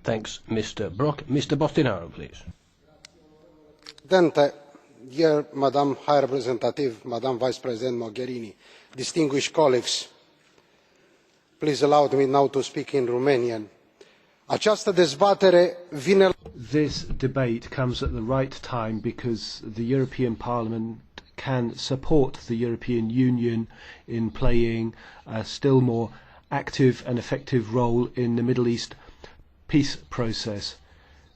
Thanks, Mr. Brok. Mr. Bostinaru, please. Dear Madam High Representative, Madam Vice President Mogherini, distinguished colleagues, please allow me now to speak in Romanian. Această dezbatere vine. This debate comes at the right time because the European Parliament can support the European Union in playing a still more active and effective role in the Middle East peace process.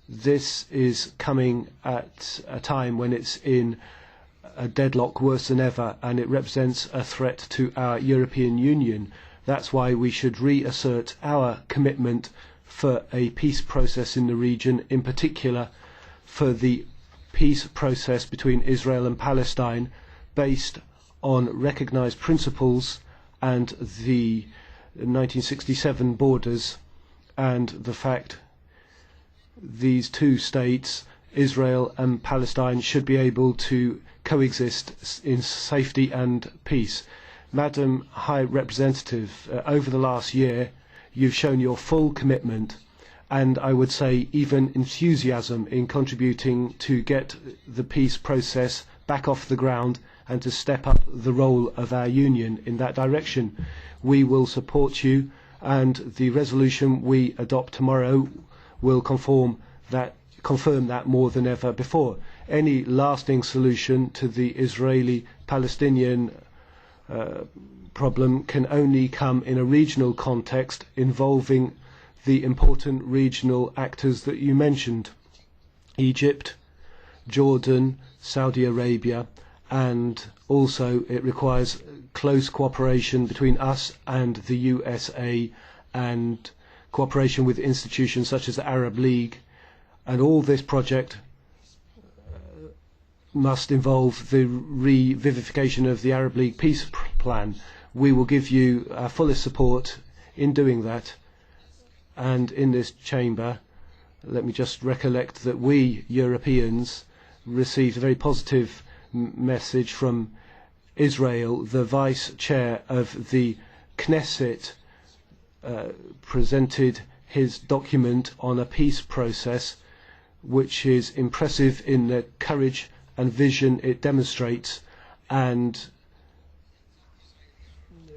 This is coming at a time when it's in a deadlock worse than ever, and it represents a threat to our European Union. That's why we should reassert our commitment for a peace process in the region, in particular for the peace process between Israel and Palestine, based on recognised principles and the 1967 borders, and the fact these two states, Israel and Palestine, should be able to coexist in safety and peace. Madam High Representative, over the last year you've shown your full commitment and I would say even enthusiasm in contributing to get the peace process back off the ground and to step up the role of our Union in that direction. We will support you, and the resolution we adopt tomorrow will confirm that more than ever before. Any lasting solution to the Israeli-Palestinian problem can only come in a regional context involving the important regional actors that you mentioned: Egypt, Jordan, Saudi Arabia, and also it requires close cooperation between us and the USA and cooperation with institutions such as the Arab League. And all this project must involve the revivification of the Arab League peace plan. We will give you our fullest support in doing that. And in this chamber, let me just recollect that we Europeans received a very positive message from Israel. The vice chair of the Knesset presented his document on a peace process, which is impressive in the courage and vision it demonstrates, and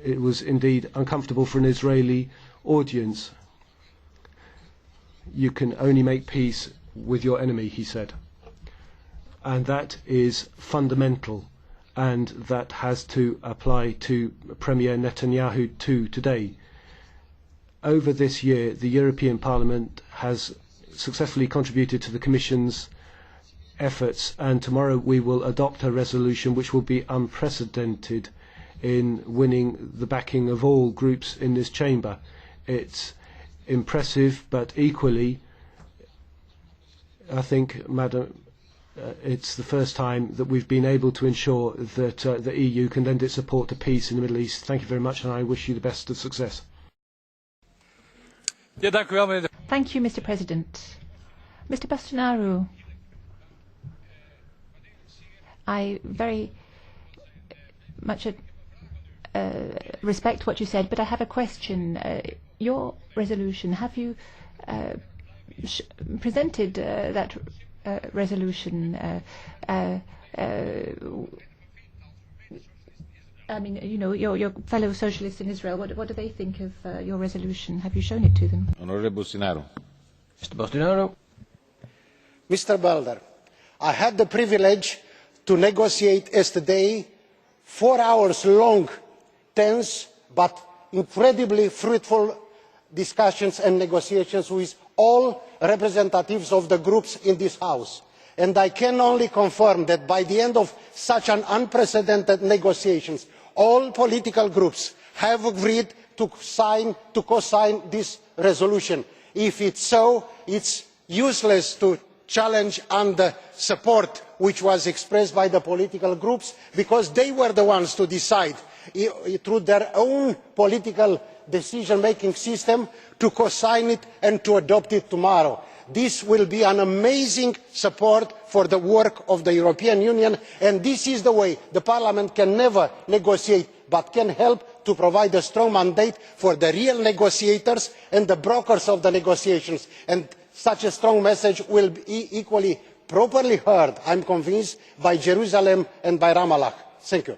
it was indeed uncomfortable for an Israeli audience. You can only make peace with your enemy, he said. And that is fundamental, and that has to apply to Premier Netanyahu too today. Over this year, the European Parliament has successfully contributed to the Commission's efforts, and tomorrow we will adopt a resolution which will be unprecedented in winning the backing of all groups in this chamber. It's impressive, but equally, I think, Madam, it's the first time that we've been able to ensure that the EU can lend its support to peace in the Middle East. Thank you very much, and I wish you the best of success. Thank you, Mr. President. Mr. Bostinaru, I very much respect what you said, but I have a question. Your resolution, have you presented that resolution? I mean, you know, your fellow socialists in Israel, what do they think of your resolution? Have you shown it to them? Mr. Bostinaru. Mr. Belder, I had the privilege to negotiate yesterday 4 hours long, tense but incredibly fruitful discussions and negotiations with all representatives of the groups in this House. And I can only confirm that by the end of such an unprecedented negotiations, all political groups have agreed to co-sign this resolution. If it's so, it's useless to challenge the support which was expressed by the political groups, because they were the ones to decide through their own political decision-making system to co-sign it and to adopt it tomorrow. This will be an amazing support for the work of the European Union, and this is the way the Parliament can never negotiate but can help to provide a strong mandate for the real negotiators and the brokers of the negotiations, and such a strong message will be equally properly heard, I am convinced, by Jerusalem and by Ramallah. Thank you.